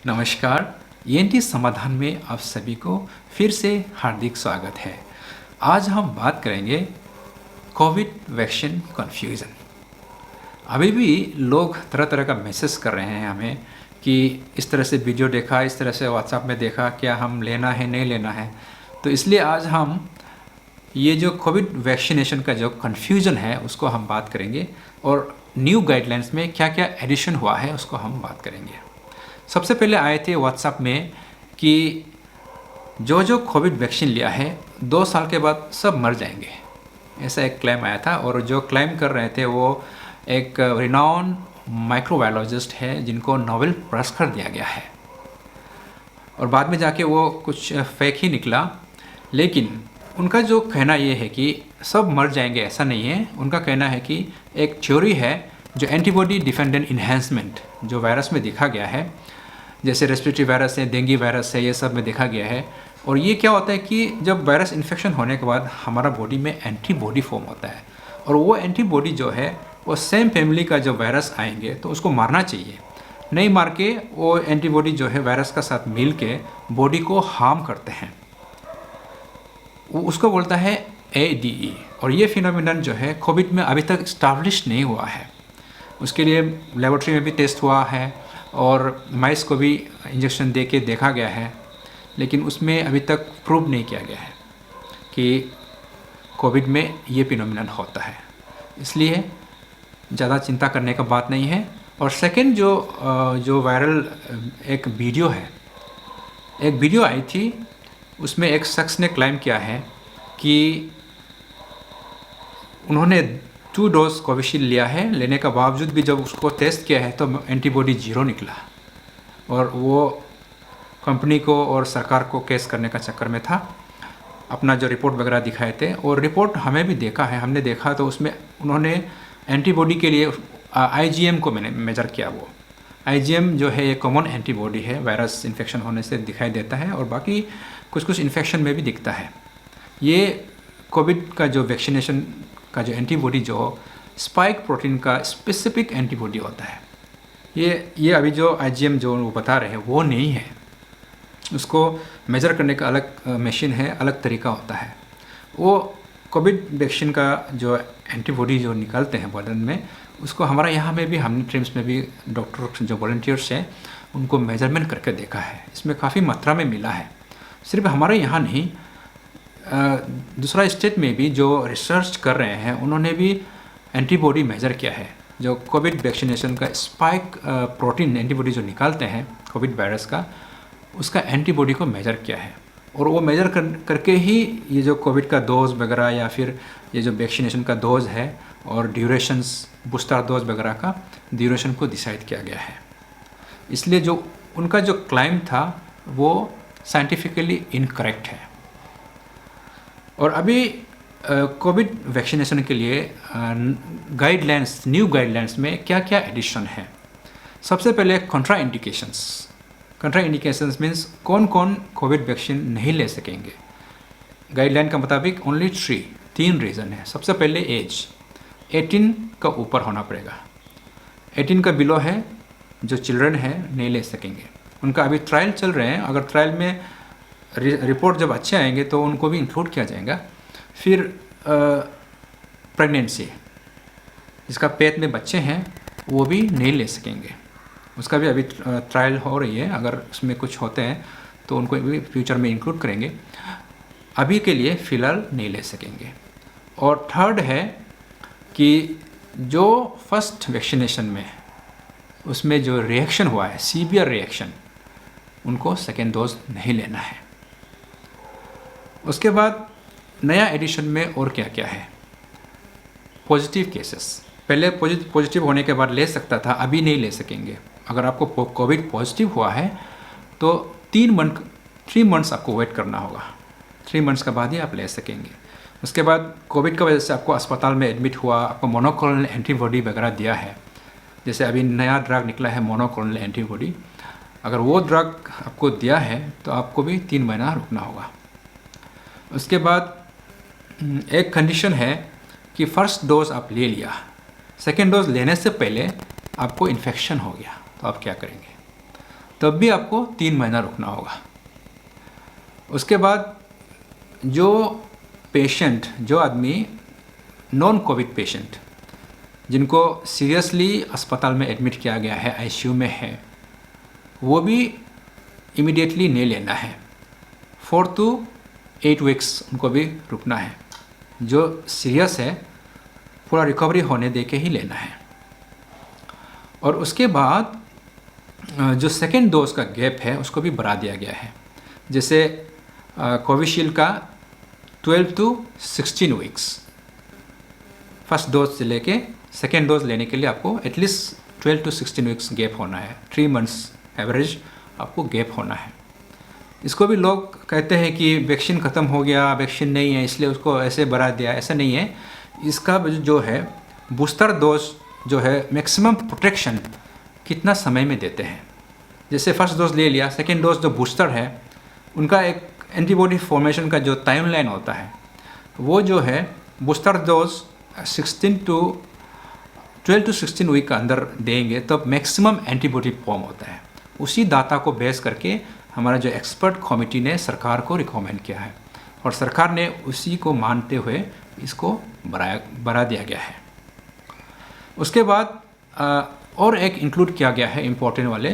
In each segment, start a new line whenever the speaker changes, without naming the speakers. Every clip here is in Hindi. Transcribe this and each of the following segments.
नमस्कार। ईएनटी समाधान में आप सभी को फिर से हार्दिक स्वागत है। आज हम बात करेंगे कोविड वैक्सीन कन्फ्यूज़न। अभी भी लोग तरह तरह का मैसेज कर रहे हैं हमें कि इस तरह से वीडियो देखा, इस तरह से व्हाट्सएप में देखा, क्या हम लेना है नहीं लेना है। तो इसलिए आज हम ये जो कोविड वैक्सीनेशन का जो कन्फ्यूज़न है उसको हम बात करेंगे और न्यू गाइडलाइंस में क्या क्या एडिशन हुआ है उसको हम बात करेंगे। सबसे पहले आए थे व्हाट्सएप में कि जो कोविड वैक्सीन लिया है 2 साल के बाद सब मर जाएंगे, ऐसा एक क्लेम आया था। और जो क्लेम कर रहे थे वो एक रिनाउंड माइक्रोबायोलॉजिस्ट है जिनको नोबेल पुरस्कार दिया गया है। और बाद में जाके वो कुछ फेक ही निकला। लेकिन उनका जो कहना ये है कि सब मर जाएंगे, ऐसा नहीं है। उनका कहना है कि एक थ्योरी है जो एंटीबॉडी डिफेंडेंट इन्हेंसमेंट जो वायरस में देखा गया है, जैसे रेस्पिरेटरी वायरस है, डेंगू वायरस है, ये सब में देखा गया है। और ये क्या होता है कि जब वायरस इन्फेक्शन होने के बाद हमारा बॉडी में एंटीबॉडी फॉर्म होता है और वो एंटीबॉडी जो है वो सेम फैमिली का जब वायरस आएंगे तो उसको मारना चाहिए, नहीं मार के वो एंटीबॉडी जो है वायरस का साथ मिल के बॉडी को हार्म करते हैं। वो उसको बोलता है ADE। और ये फिनोमिनन जो है कोविड में अभी तक इस्टाब्लिश नहीं हुआ है। उसके लिए लेबोरेटरी में भी टेस्ट हुआ है और माइस को भी इंजेक्शन दे के देखा गया है, लेकिन उसमें अभी तक प्रूव नहीं किया गया है कि कोविड में ये फिनोमिनन होता है। इसलिए ज़्यादा चिंता करने का बात नहीं है। और सेकंड जो वायरल एक वीडियो है, एक वीडियो आई थी, उसमें एक शख्स ने क्लेम किया है कि उन्होंने 2 डोज कोविशील्ड लिया है, लेने का बावजूद भी जब उसको टेस्ट किया है तो एंटीबॉडी 0 निकला। और वो कंपनी को और सरकार को केस करने का चक्कर में था, अपना जो रिपोर्ट वगैरह दिखाए थे। और रिपोर्ट हमें भी देखा है, हमने देखा तो उसमें उन्होंने एंटीबॉडी के लिए IgM को मैंने मेजर किया। वो IgM जो है ये कॉमन एंटीबॉडी है, वायरस इन्फेक्शन होने से दिखाई देता है और बाकी कुछ इन्फेक्शन में भी दिखता है। ये कोविड का जो वैक्सीनेशन का जो एंटीबॉडी जो स्पाइक प्रोटीन का स्पेसिफिक एंटीबॉडी होता है, ये अभी जो IgM जो वो बता रहे हैं वो नहीं है। उसको मेजर करने का अलग मशीन है, अलग तरीका होता है। वो कोविड वैक्सीन का जो एंटीबॉडी जो निकालते हैं बदन में, उसको हमारा यहाँ में भी, हमने ट्रिम्स में भी डॉक्टर जो वॉलंटियर्स हैं उनको मेजरमेंट करके देखा है, इसमें काफ़ी मात्रा में मिला है। सिर्फ हमारे यहाँ नहीं, दूसरा स्टेट में भी जो रिसर्च कर रहे हैं उन्होंने भी एंटीबॉडी मेजर किया है। जो कोविड वैक्सीनेशन का स्पाइक प्रोटीन एंटीबॉडी जो निकालते हैं कोविड वायरस का, उसका एंटीबॉडी को मेजर किया है। और वो मेजर करके ही ये जो कोविड का डोज वगैरह या फिर ये जो वैक्सीनेशन का डोज है और ड्यूरेशंस, बूस्टर डोज वगैरह का ड्यूरेशन को डिसाइड किया गया है। इसलिए जो उनका जो क्लेम था वो साइंटिफिकली इनकरेक्ट है। और अभी कोविड वैक्सीनेशन के लिए गाइडलाइंस, न्यू गाइडलाइंस में क्या क्या एडिशन है। सबसे पहले कंट्रा इंडिकेशंस। कंट्रा इंडिकेशंस मीन्स कौन कौन कोविड वैक्सीन नहीं ले सकेंगे। गाइडलाइन के मुताबिक ओनली 3 रीज़न है। सबसे पहले एज, 18 का ऊपर होना पड़ेगा। 18 का बिलो है जो चिल्ड्रन है नहीं ले सकेंगे। उनका अभी ट्रायल चल रहे हैं, अगर ट्रायल में रिपोर्ट जब अच्छे आएंगे तो उनको भी इंक्लूड किया जाएगा। फिर प्रेगनेंसी, जिसका पेट में बच्चे हैं वो भी नहीं ले सकेंगे, उसका भी अभी ट्रायल हो रही है। अगर उसमें कुछ होते हैं तो उनको भी फ्यूचर में इंक्लूड करेंगे। अभी के लिए फ़िलहाल नहीं ले सकेंगे। और थर्ड है कि जो फर्स्ट वैक्सीनेशन में उसमें जो रिएक्शन हुआ है, सीवियर रिएक्शन, उनको सेकेंड डोज नहीं लेना है। उसके बाद नया एडिशन में और क्या क्या है। पॉजिटिव केसेस, पहले पॉजिटिव होने के बाद ले सकता था, अभी नहीं ले सकेंगे। अगर आपको कोविड पॉजिटिव हुआ है तो 3 मंथ्स आपको वेट करना होगा। 3 मंथ्स के बाद ही आप ले सकेंगे। उसके बाद कोविड की वजह से आपको अस्पताल में एडमिट हुआ, आपको मोनोक्लोनल एंटीबॉडी वगैरह दिया है, जैसे अभी नया ड्रग निकला है मोनोक्लोनल एंटीबॉडी, अगर वो ड्रग आपको दिया है तो आपको भी 3 महीना रुकना होगा। उसके बाद एक कंडीशन है कि फर्स्ट डोज आप ले लिया, सेकेंड डोज लेने से पहले आपको इन्फेक्शन हो गया तो आप क्या करेंगे। तब भी आपको 3 महीना रुकना होगा। उसके बाद जो आदमी नॉन कोविड पेशेंट जिनको सीरियसली अस्पताल में एडमिट किया गया है, आईसीयू में है, वो भी इमीडिएटली नहीं लेना है। 4 to 8 वीक्स उनको भी रुकना है। जो सीरियस है पूरा रिकवरी होने दे के ही लेना है। और उसके बाद जो सेकेंड डोज का गैप है उसको भी बढ़ा दिया गया है। जैसे कोविशील्ड का 12 to 16 वीक्स फर्स्ट डोज से लेके सेकेंड डोज लेने के लिए आपको एटलीस्ट 12 to 16 वीक्स गैप होना है। 3 मंथ्स एवरेज आपको गैप होना है। इसको भी लोग कहते हैं कि वैक्सीन ख़त्म हो गया, वैक्सीन नहीं है इसलिए उसको ऐसे बढ़ा दिया। ऐसा नहीं है। इसका जो है बूस्टर डोज जो है मैक्सिमम प्रोटेक्शन कितना समय में देते हैं। जैसे फर्स्ट डोज ले लिया, सेकेंड डोज जो बूस्टर है उनका एक एंटीबॉडी फॉर्मेशन का जो टाइमलाइन होता है वो जो है बूस्टर डोज 12 to 16 वीक का अंदर देंगे तब मैक्सिमम एंटीबॉडी फॉर्म होता है। उसी डाटा को बेस करके हमारा जो एक्सपर्ट कमेटी ने सरकार को रिकमेंड किया है और सरकार ने उसी को मानते हुए इसको बढ़ा दिया गया है। उसके बाद और एक इंक्लूड किया गया है इम्पोर्टेंट वाले,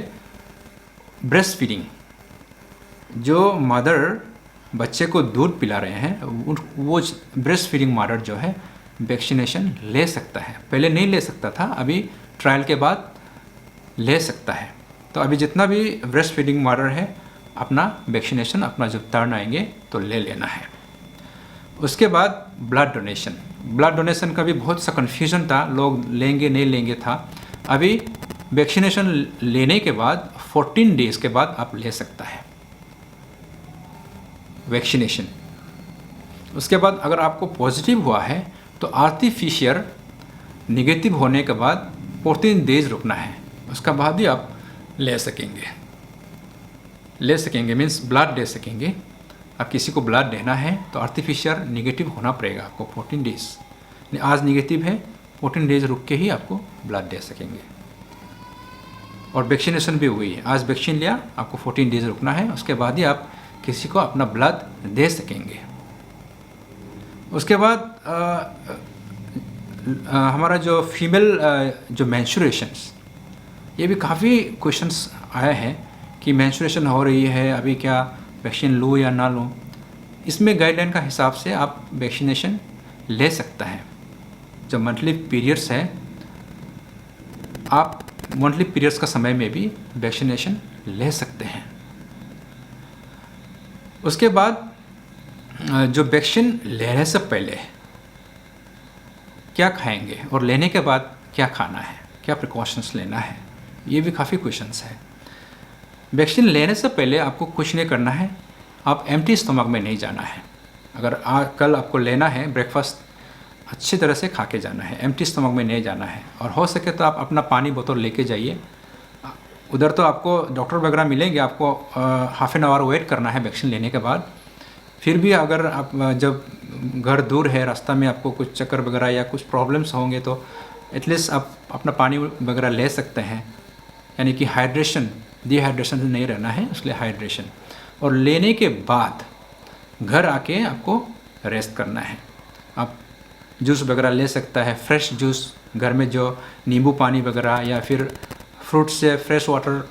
ब्रेस्ट फीडिंग। जो मदर बच्चे को दूध पिला रहे हैं वो ब्रेस्ट फीडिंग मदर जो है वैक्सीनेशन ले सकता है। पहले नहीं ले सकता था, अभी ट्रायल के बाद ले सकता है। तो अभी जितना भी ब्रेस्ट फीडिंग मदर है अपना वैक्सीनेशन अपना जब टर्न आएंगे तो ले लेना है। उसके बाद ब्लड डोनेशन का भी बहुत सा कन्फ्यूजन था, लोग लेंगे नहीं लेंगे था। अभी वैक्सीनेशन लेने के बाद 14 डेज के बाद आप ले सकता है वैक्सीनेशन। उसके बाद अगर आपको पॉजिटिव हुआ है तो आर्टिफिशियल नेगेटिव होने के बाद 14 डेज रुकना है। उसका बाद ही आप ले सकेंगे मीन्स ब्लड दे सकेंगे। आप किसी को ब्लड देना है तो आर्टिफिशियल नेगेटिव होना पड़ेगा आपको 14 डेज। आज नेगेटिव है 14 डेज रुक के ही आपको ब्लड दे सकेंगे। और वैक्सीनेशन भी हुई है, आज वैक्सीन लिया आपको 14 डेज रुकना है, उसके बाद ही आप किसी को अपना ब्लड दे सकेंगे। उसके बाद हमारा जो फीमेल जो मेंस्ट्रुएशंस, ये भी काफ़ी क्वेश्चंस आए हैं कि मेंस्ट्रुएशन हो रही है अभी क्या वैक्सीन लूँ या ना लूँ। इसमें गाइडलाइन का हिसाब से आप वैक्सीनेशन ले सकता है। जब मंथली पीरियड्स है आप मंथली पीरियड्स का समय में भी वैक्सीनेशन ले सकते हैं। उसके बाद जो वैक्सीन लेने से पहले क्या खाएंगे और लेने के बाद क्या खाना है, क्या प्रिकॉशंस लेना है, ये भी काफ़ी क्वेश्चंस है। वैक्सीन लेने से पहले आपको कुछ नहीं करना है, आप एम्प्टी स्टमक में नहीं जाना है। अगर कल आपको लेना है ब्रेकफास्ट अच्छी तरह से खा के जाना है, एम्प्टी स्टमक में नहीं जाना है। और हो सके तो आप अपना पानी बोतल लेके जाइए। उधर तो आपको डॉक्टर वगैरह मिलेंगे, आपको हाफ एन आवर वेट करना है वैक्सीन लेने के बाद। फिर भी अगर आप जब घर दूर है, रास्ता में आपको कुछ चक्कर वगैरह या कुछ प्रॉब्लम्स होंगे तो एटलीस्ट आप अपना पानी वगैरह ले सकते हैं। यानी कि हाइड्रेशन, डिहाइड्रेशन नहीं रहना है, इसलिए हाइड्रेशन। और लेने के बाद घर आके आपको रेस्ट करना है। आप जूस वगैरह ले सकता है, फ्रेश जूस घर में जो नींबू पानी वगैरह या फिर फ्रूट से फ्रेश वाटर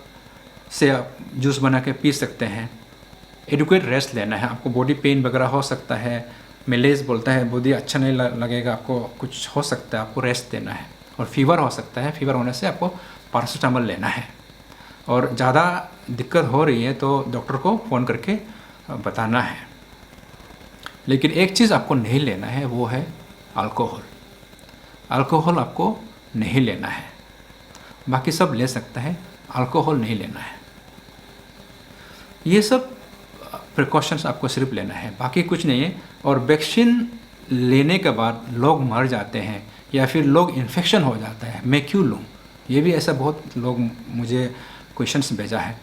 से आप जूस बना के पी सकते हैं। एडुकेट रेस्ट लेना है। आपको बॉडी पेन वगैरह हो सकता है, मेलेज बोलता है, बॉडी अच्छा नहीं लगेगा, आपको कुछ हो सकता है, आपको रेस्ट देना है। और फीवर हो सकता है, फीवर होने से आपको पैरासीटामोल लेना है। और ज़्यादा दिक्कत हो रही है तो डॉक्टर को फ़ोन करके बताना है। लेकिन एक चीज़ आपको नहीं लेना है, वो है अल्कोहल। अल्कोहल आपको नहीं लेना है, बाकी सब ले सकता है, अल्कोहल नहीं लेना है। ये सब प्रिकॉशंस आपको सिर्फ लेना है, बाकी कुछ नहीं है। और वैक्सीन लेने के बाद लोग मर जाते हैं या फिर लोग इन्फेक्शन हो जाता है, मैं क्यों लूँ? ये भी ऐसा बहुत लोग मुझे क्वेश्चंस भेजा है।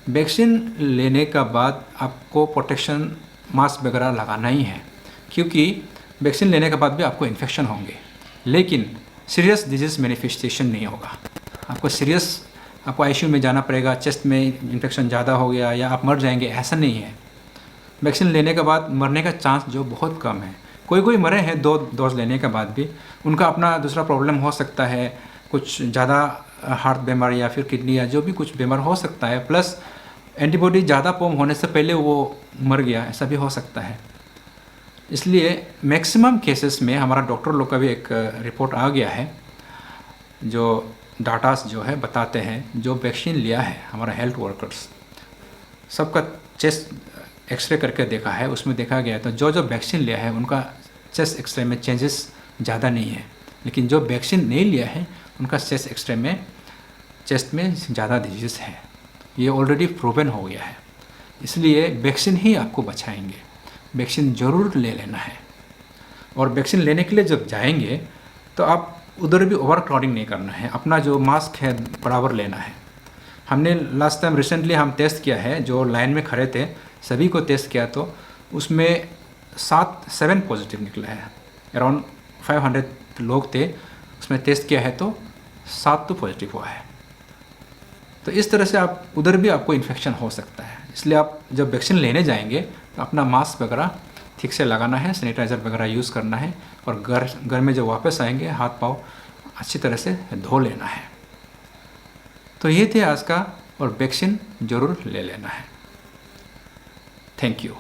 वैक्सीन लेने के बाद आपको प्रोटेक्शन मास्क वगैरह लगाना ही है, क्योंकि वैक्सीन लेने के बाद भी आपको इन्फेक्शन होंगे, लेकिन सीरियस डिजीज़ मैनिफेस्टेशन नहीं होगा। आपको सीरियस आपको आईसीयू में जाना पड़ेगा, चेस्ट में इन्फेक्शन ज़्यादा हो गया या आप मर जाएंगे, ऐसा नहीं है। वैक्सीन लेने के बाद मरने का चांस जो बहुत कम है। कोई कोई मरे हैं 2 डोज लेने के बाद भी, उनका अपना दूसरा प्रॉब्लम हो सकता है, कुछ ज़्यादा हार्ट बीमार या फिर किडनी या जो भी कुछ बीमार हो सकता है, प्लस एंटीबॉडी ज़्यादा फॉर्म होने से पहले वो मर गया, ऐसा भी हो सकता है। इसलिए मैक्सिमम केसेस में हमारा डॉक्टर लोग का भी एक रिपोर्ट आ गया है, जो डाटास जो है बताते हैं, जो वैक्सीन लिया है हमारा हेल्थ वर्कर्स सबका चेस्ट एक्सरे करके देखा है, उसमें देखा गया तो जो वैक्सीन लिया है उनका चेस्ट एक्सरे में चेंजेस ज़्यादा नहीं है, लेकिन जो वैक्सीन नहीं लिया है उनका चेस्ट एक्सरे में चेस्ट में ज़्यादा डिजीज़ है। ये ऑलरेडी प्रूवन हो गया है। इसलिए वैक्सीन ही आपको बचाएंगे, वैक्सीन ज़रूर ले लेना है। और वैक्सीन लेने के लिए जब जाएंगे तो आप उधर भी ओवर क्राउडिंग नहीं करना है, अपना जो मास्क है बराबर लेना है। हमने लास्ट टाइम रिसेंटली हम टेस्ट किया है, जो लाइन में खड़े थे सभी को टेस्ट किया तो उसमें 7 पॉजिटिव निकला है। अराउंड 500 लोग थे, उसमें टेस्ट किया है तो 7 तो पॉजिटिव हुआ है। तो इस तरह से आप उधर भी आपको इन्फेक्शन हो सकता है। इसलिए आप जब वैक्सीन लेने जाएंगे तो अपना मास्क वगैरह ठीक से लगाना है, सैनिटाइज़र वगैरह यूज़ करना है, और घर में जब वापस आएंगे हाथ पाँव अच्छी तरह से धो लेना है। तो ये थे आज का, और वैक्सीन ज़रूर ले लेना है। Thank you.